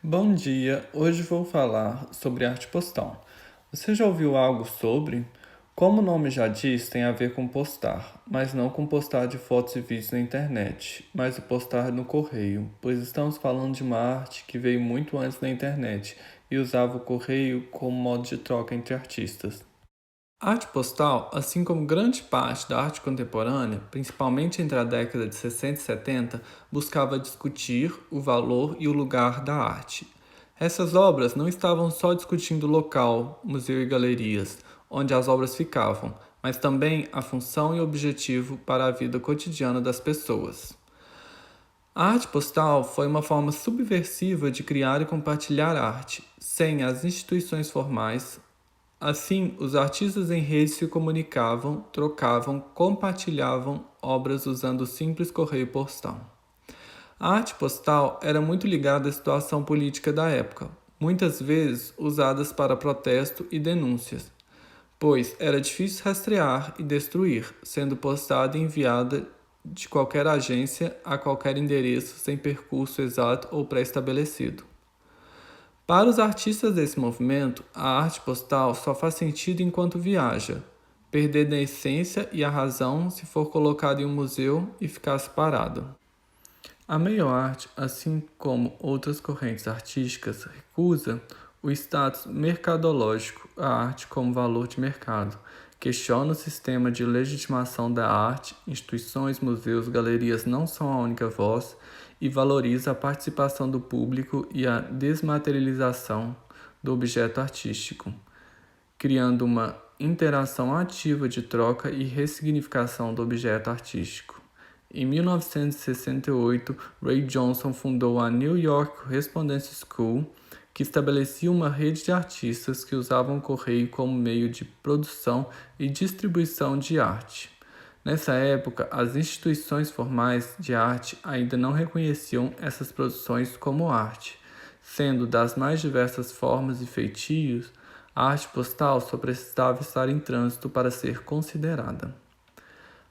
Bom dia, hoje vou falar sobre arte postal. Você já ouviu algo sobre? Como o nome já diz, tem a ver com postar, mas não com postar de fotos e vídeos na internet, mas o postar no correio, pois estamos falando de uma arte que veio muito antes da internet e usava o correio como modo de troca entre artistas. A arte postal, assim como grande parte da arte contemporânea, principalmente entre a década de 60 e 70, buscava discutir o valor e o lugar da arte. Essas obras não estavam só discutindo o local, museu e galerias, onde as obras ficavam, mas também a função e objetivo para a vida cotidiana das pessoas. A arte postal foi uma forma subversiva de criar e compartilhar arte, sem as instituições formais. Assim, os artistas em rede se comunicavam, trocavam, compartilhavam obras usando o simples correio postal. A arte postal era muito ligada à situação política da época, muitas vezes usadas para protesto e denúncias, pois era difícil rastrear e destruir, sendo postada e enviada de qualquer agência a qualquer endereço sem percurso exato ou pré-estabelecido. Para os artistas desse movimento, a arte postal só faz sentido enquanto viaja, perdendo a essência e a razão se for colocada em um museu e ficasse parado. A meio arte, assim como outras correntes artísticas, recusa o status mercadológico, a arte como valor de mercado, questiona o sistema de legitimação da arte, instituições, museus, galerias não são a única voz e valoriza a participação do público e a desmaterialização do objeto artístico, criando uma interação ativa de troca e ressignificação do objeto artístico. Em 1968, Ray Johnson fundou a New York Correspondence School, que estabelecia uma rede de artistas que usavam o correio como meio de produção e distribuição de arte. Nessa época, as instituições formais de arte ainda não reconheciam essas produções como arte, sendo das mais diversas formas e feitios, a arte postal só precisava estar em trânsito para ser considerada.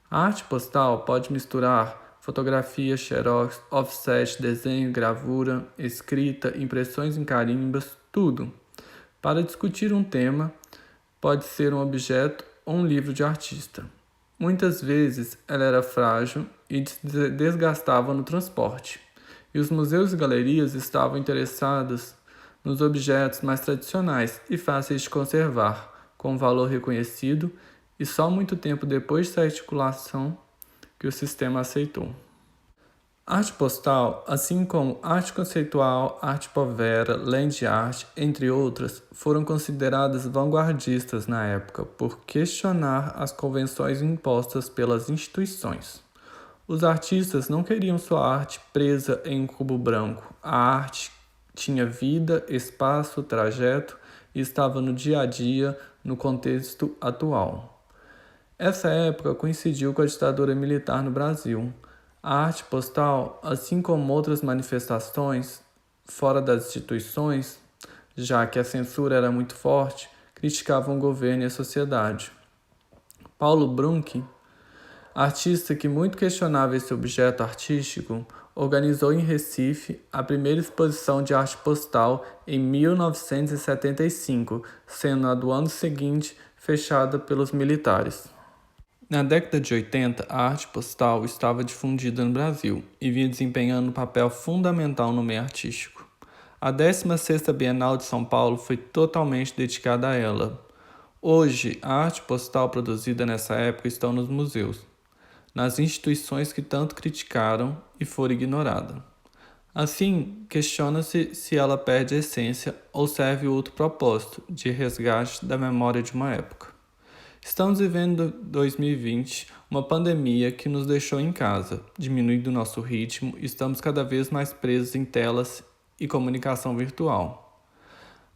A arte postal pode misturar fotografia, xerox, offset, desenho, gravura, escrita, impressões em carimbas, tudo. Para discutir um tema, pode ser um objeto ou um livro de artista. Muitas vezes ela era frágil e desgastava no transporte, e os museus e galerias estavam interessados nos objetos mais tradicionais e fáceis de conservar, com valor reconhecido, e só muito tempo depois dessa articulação que o sistema aceitou. Arte postal, assim como arte conceitual, arte povera, land art, entre outras, foram consideradas vanguardistas na época por questionar as convenções impostas pelas instituições. Os artistas não queriam sua arte presa em um cubo branco. A arte tinha vida, espaço, trajeto e estava no dia a dia, no contexto atual. Essa época coincidiu com a ditadura militar no Brasil. A arte postal, assim como outras manifestações fora das instituições, já que a censura era muito forte, criticavam o governo e a sociedade. Paulo Brunck, artista que muito questionava esse objeto artístico, organizou em Recife a primeira exposição de arte postal em 1975, sendo a do ano seguinte fechada pelos militares. Na década de 80, a arte postal estava difundida no Brasil e vinha desempenhando um papel fundamental no meio artístico. A 16ª Bienal de São Paulo foi totalmente dedicada a ela. Hoje, a arte postal produzida nessa época está nos museus, nas instituições que tanto criticaram e foram ignoradas. Assim, questiona-se se ela perde a essência ou serve outro propósito de resgate da memória de uma época. Estamos vivendo 2020, uma pandemia que nos deixou em casa, diminuindo nosso ritmo e estamos cada vez mais presos em telas e comunicação virtual.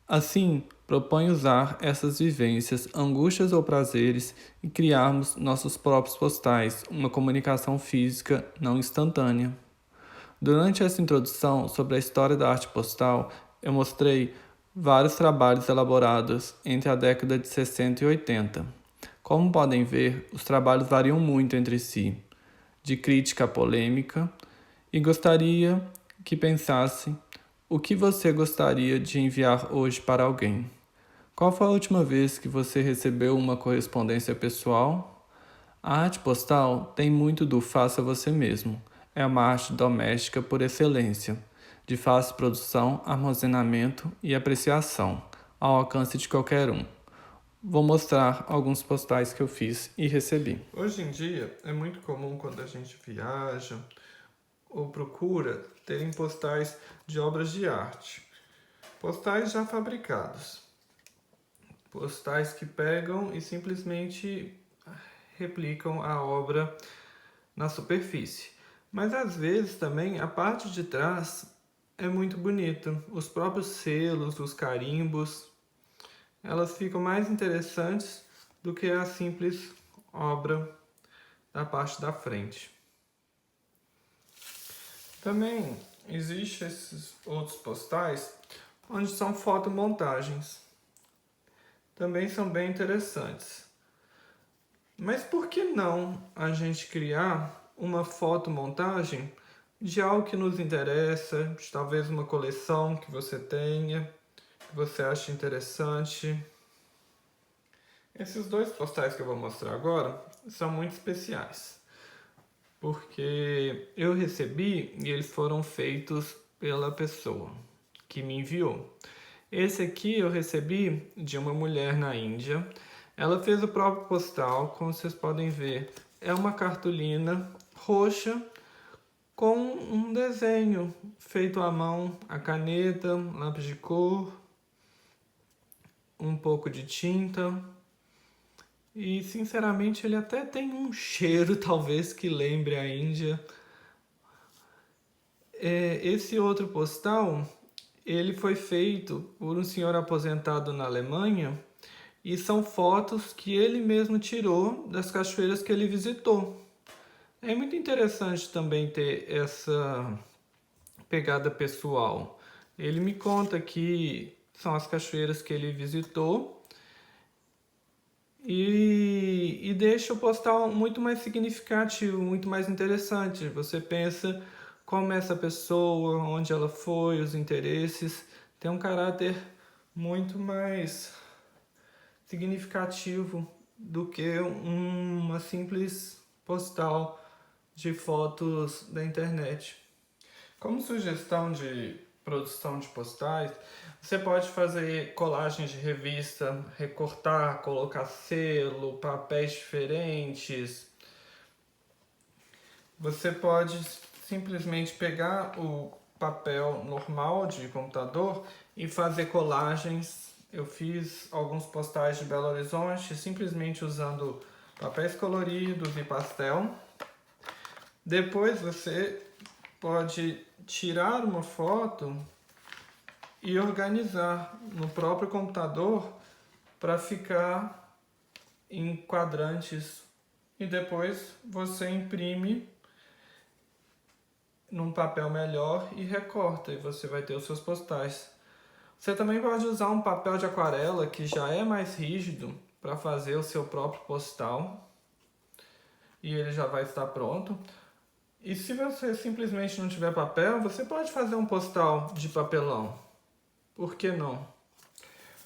Assim, propõe usar essas vivências, angústias ou prazeres e criarmos nossos próprios postais, uma comunicação física não instantânea. Durante essa introdução sobre a história da arte postal, eu mostrei vários trabalhos elaborados entre a década de 60 e 80. Como podem ver, os trabalhos variam muito entre si, de crítica a polêmica, e gostaria que pensasse O que você gostaria de enviar hoje para alguém? Qual foi a última vez que você recebeu uma correspondência pessoal? A arte postal tem muito do faça você mesmo. É uma arte doméstica por excelência, de fácil produção, armazenamento e apreciação, ao alcance de qualquer um. Vou mostrar alguns postais que eu fiz e recebi. Hoje em dia é muito comum quando a gente viaja ou procura terem postais de obras de arte. Postais já fabricados. Postais que pegam e simplesmente replicam a obra na superfície. Mas às vezes também a parte de trás é muito bonita. Os próprios selos, os carimbos, elas ficam mais interessantes do que a simples obra da parte da frente. Também existem esses outros postais onde são fotomontagens. Também são bem interessantes. Mas por que não a gente criar uma fotomontagem de algo que nos interessa, de talvez uma coleção que você tenha, que você acha interessante? Esses dois postais que eu vou mostrar agora são muito especiais, porque eu recebi e eles foram feitos pela pessoa que me enviou. Esse aqui eu recebi de uma mulher na Índia. Ela fez o próprio postal, como vocês podem ver. É uma cartolina roxa com um desenho feito à mão, a caneta, lápis de cor, um pouco de tinta. E sinceramente ele até tem um cheiro talvez que lembre a Índia. Esse outro postal, ele foi feito por um senhor aposentado na Alemanha e são fotos que ele mesmo tirou das cachoeiras que ele visitou. É muito interessante também ter essa pegada pessoal. Ele me conta que são as cachoeiras que ele visitou e deixa o postal muito mais significativo, muito mais interessante. Você pensa como é essa pessoa, onde ela foi, os interesses. Tem um caráter muito mais significativo do que uma simples postal de fotos da internet. Como sugestão de produção de postais, você pode fazer colagens de revista, recortar, colocar selo, papéis diferentes. Você pode simplesmente pegar o papel normal de computador e fazer colagens. Eu fiz alguns postais de Belo Horizonte simplesmente usando papéis coloridos e pastel. Depois você pode tirar uma foto e organizar no próprio computador para ficar em quadrantes e depois você imprime num papel melhor e recorta e você vai ter os seus postais. Você também pode usar um papel de aquarela que já é mais rígido para fazer o seu próprio postal e ele já vai estar pronto. E se você simplesmente não tiver papel, você pode fazer um postal de papelão. Por que não?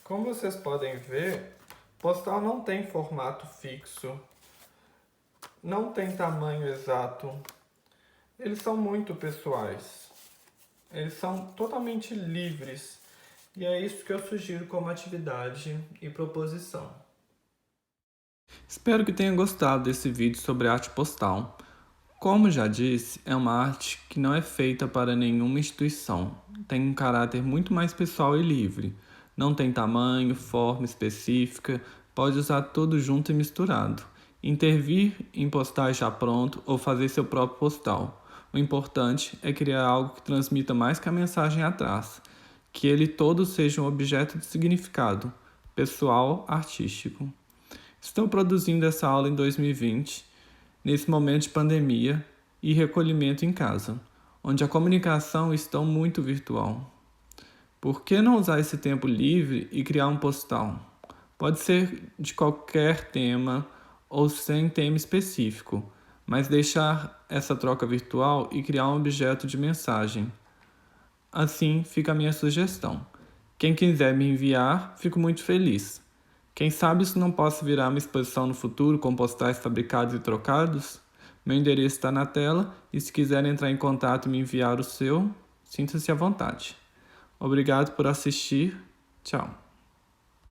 Como vocês podem ver, postal não tem formato fixo, não tem tamanho exato. Eles são muito pessoais. Eles são totalmente livres. E é isso que eu sugiro como atividade e proposição. Espero que tenha gostado desse vídeo sobre arte postal. Como já disse, é uma arte que não é feita para nenhuma instituição. Tem um caráter muito mais pessoal e livre. Não tem tamanho, forma específica, pode usar tudo junto e misturado. Intervir em postais já pronto ou fazer seu próprio postal. O importante é criar algo que transmita mais que a mensagem atrás, que ele todo seja um objeto de significado, pessoal, artístico. Estou produzindo essa aula em 2020, nesse momento de pandemia e recolhimento em casa, onde a comunicação está muito virtual. Por que não usar esse tempo livre e criar um postal? Pode ser de qualquer tema ou sem tema específico, mas deixar essa troca virtual e criar um objeto de mensagem. Assim fica a minha sugestão. Quem quiser me enviar, fico muito feliz. Quem sabe isso não possa virar uma exposição no futuro com postais fabricados e trocados? Meu endereço está na tela e se quiser entrar em contato e me enviar o seu, sinta-se à vontade. Obrigado por assistir. Tchau.